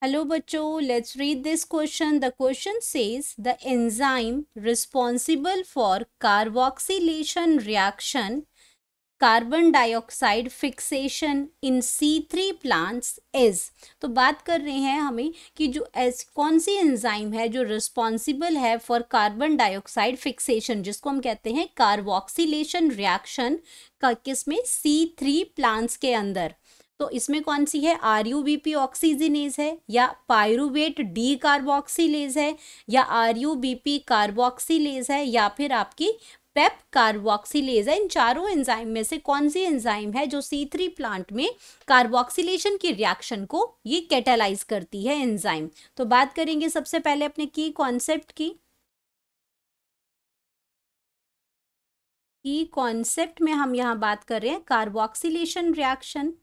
Hello बच्चों, let's read this question. The question says the enzyme responsible for carboxylation reaction carbon dioxide fixation in C3 plants is. तो बात कर रहे हैं हमें कि जो कौन सी एंजाइम है जो रिस्पॉन्सिबल है फॉर कार्बन डाइऑक्साइड फिक्सेशन, जिसको हम कहते हैं कार्बोक्सिलेशन रिएक्शन का, किसमें C3 प्लांट्स के अंदर। तो इसमें कौन सी है, RUBP ऑक्सीजनेज है, या पायरुवेट डी कार्बोक्सिलेज है, या RUBP कार्बोक्सिलेज है, या फिर आपकी पेप कार्बोक्सिलेज है। इन चारों एंजाइम में से कौन सी एंजाइम है जो C3 प्लांट में कार्बोक्सिलेशन की रिएक्शन को ये कैटालाइज करती है एंजाइम। तो बात करेंगे सबसे पहले अपने की कॉन्सेप्ट की। कॉन्सेप्ट में हम यहाँ बात कर रहे हैं carboxylation reaction,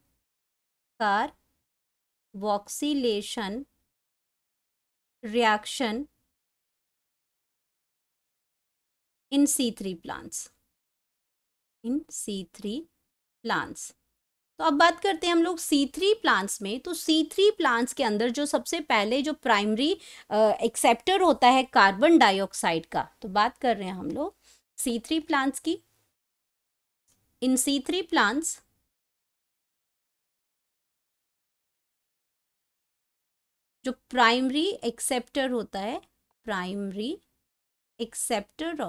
carboxylation reaction in C3 plants, in C3 plants. तो अब बात करते हैं हम लोग C3 प्लांट्स में। तो C3 प्लांट्स के अंदर जो सबसे पहले जो प्राइमरी एक्सेप्टर होता है कार्बन डाइऑक्साइड का, तो बात कर रहे हैं हम लोग C3 प्लांट्स की। इन C3 प्लांट्स जो प्राइमरी एक्सेप्टर होता है, primary acceptor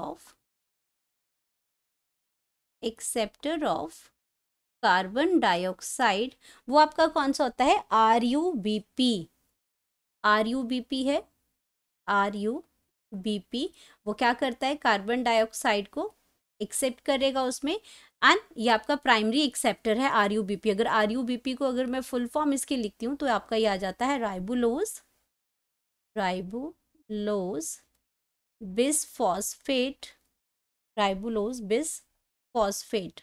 of carbon dioxide, वो आपका कौन सा होता है, RUBP। RUBP है, RUBP वो क्या करता है, कार्बन डाइऑक्साइड को एक्सेप्ट करेगा उसमें, एंड ये आपका प्राइमरी एक्सेप्टर है RUBP। अगर RUBP को अगर मैं फुल फॉर्म इसकी लिखती हूँ तो आपका ये आ जाता है राइबोलोज बिसफॉस्फेट, राइबोलोज बिसफॉस्फेट।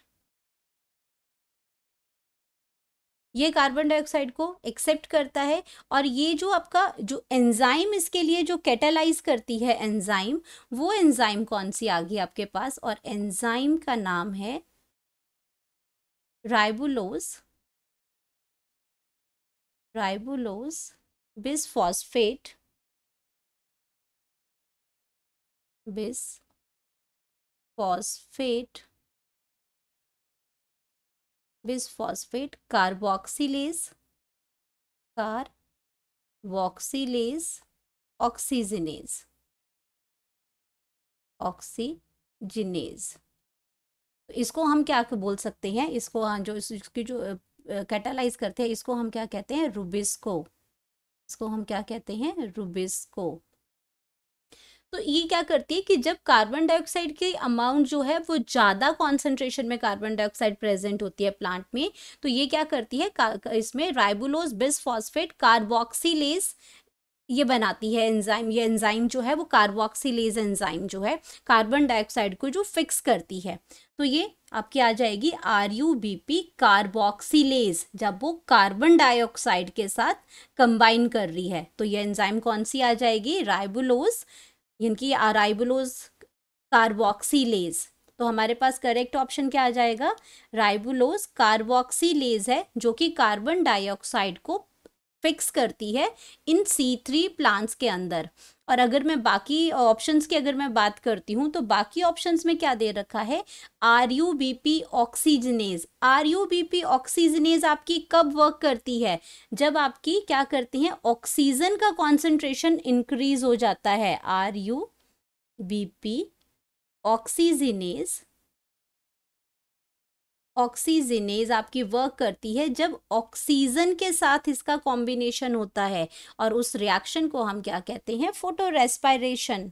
ये कार्बन डाइऑक्साइड को एक्सेप्ट करता है, और ये जो आपका जो एंजाइम इसके लिए जो कैटालाइज करती है एंजाइम, वो एंजाइम कौन सी आ गई आपके पास, और एंजाइम का नाम है राइबोलोज बिसफॉस्फेट, बिसफॉस्फेट कार्बोक्सिलेज ऑक्सीजनेज। तो इसको हम क्या बोल सकते हैं, इसको जो इसकी जो कैटालाइज करते हैं, इसको हम क्या कहते हैं, रुबिस्को। इसको हम क्या कहते हैं, रुबिस्को। तो ये क्या करती है कि जब कार्बन डाइऑक्साइड की अमाउंट जो है वो ज़्यादा कॉन्सेंट्रेशन में कार्बन डाइऑक्साइड प्रेजेंट होती है प्लांट में, तो ये क्या करती है, इसमें राइबोलोज बिसफॉस्फेट कार्बोक्सिलेज ये बनाती है एंजाइम। ये एंजाइम जो है वो कार्बोक्सिलेज एंजाइम जो है कार्बन डाइऑक्साइड को जो फिक्स करती है। तो ये आपकी आ जाएगी RUBP कार्बोक्सिलेज, जब वो कार्बन डाइऑक्साइड के साथ कंबाइन कर रही है। तो ये एंजाइम कौन सी आ जाएगी, राइबोलोज, इनकी राइबोलोज कार्बोक्सिलेज। तो हमारे पास करेक्ट ऑप्शन क्या आ जाएगा, राइबोलोज कार्बोक्सिलेज है, जो कि कार्बन डाइऑक्साइड को फिक्स करती है इन C3 प्लांट्स के अंदर। और अगर मैं बाकी ऑप्शंस की अगर मैं बात करती हूँ, तो बाकी ऑप्शंस में क्या दे रखा है, RUBP ऑक्सीजनेज। RUBP ऑक्सीजनेज आपकी कब वर्क करती है, जब आपकी क्या करती है, ऑक्सीजन का कॉन्सेंट्रेशन इंक्रीज हो जाता है। RUBP ऑक्सीजनेज आपकी वर्क करती है जब ऑक्सीजन के साथ इसका कॉम्बिनेशन होता है, और उस रिएक्शन को हम क्या कहते हैं, फोटो रेस्पायरेशन,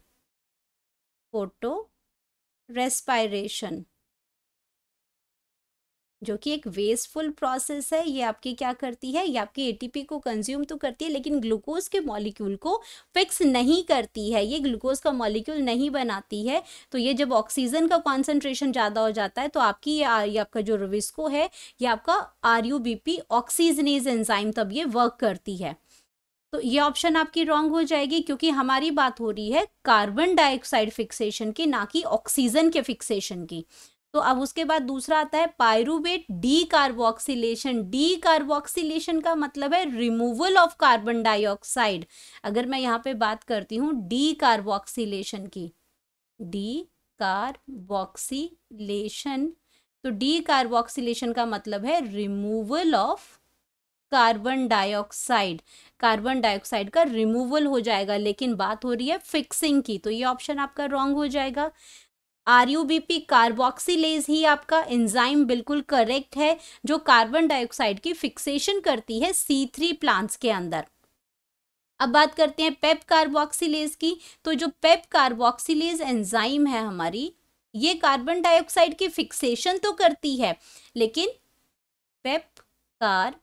जो कि एक वेस्टफुल प्रोसेस है। ये आपकी क्या करती है, ये आपकी ATP को कंज्यूम तो करती है, लेकिन ग्लूकोज के मॉलिक्यूल को फिक्स नहीं करती है, ये ग्लूकोज का मॉलिक्यूल नहीं बनाती है। तो ये जब ऑक्सीजन का कॉन्सेंट्रेशन ज़्यादा हो जाता है, तो आपकी ये आपका जो रुबिस्को है, ये आपका RUBP ऑक्सीजनेज एंजाइम तब ये वर्क करती है। तो ये ऑप्शन आपकी रॉन्ग हो जाएगी, क्योंकि हमारी बात हो रही है कार्बन डाइऑक्साइड फिक्सेशन की, ना कि ऑक्सीजन के फिक्सेशन की। तो अब उसके बाद दूसरा आता है pyruvate D carboxylation. D carboxylation का मतलब है रिमूवल ऑफ कार्बन डाइऑक्साइड। अगर मैं यहाँ पे बात करती हूँ डी कार्बोक्सिलेशन की, डी कार्बोक्सिलेशन, तो डी कार्बोक्सिलेशन का मतलब है removal of carbon dioxide. Carbon dioxide का रिमूवल हो जाएगा, लेकिन बात हो रही है फिक्सिंग की, तो ये ऑप्शन आपका रॉन्ग हो जाएगा। आरयूबीपी कार्बोक्सिलेज ही आपका एंजाइम बिल्कुल करेक्ट है, जो कार्बन डाइऑक्साइड की फिक्सेशन करती है C3 प्लांट्स के अंदर। अब बात करते हैं पेप कार्बोक्सिलेज की। तो जो पेप कार्बोक्सिलेज एंजाइम है हमारी, ये कार्बन डाइऑक्साइड की फिक्सेशन तो करती है, लेकिन पेप कार्बोक्सिलेज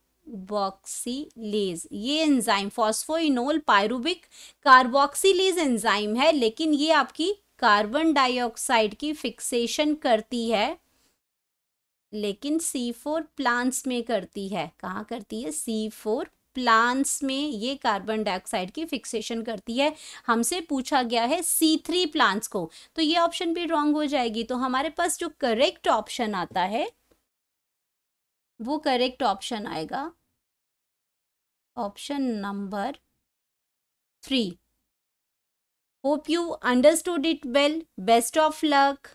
ये एंजाइम फॉस्फोइनोल पायरूविक कार्बोक्सिलेज एंजाइम है, लेकिन ये आपकी कार्बन डाइऑक्साइड की फिक्सेशन करती है, लेकिन C4 प्लांट्स में करती है। कहाँ करती है? C4 प्लांट्स में ये कार्बन डाइऑक्साइड की फिक्सेशन करती है। हमसे पूछा गया है C3 प्लांट्स को, तो ये ऑप्शन भी रॉन्ग हो जाएगी। तो हमारे पास जो करेक्ट ऑप्शन आता है वो करेक्ट ऑप्शन आएगा option number 3। Hope you understood it well. Best of luck.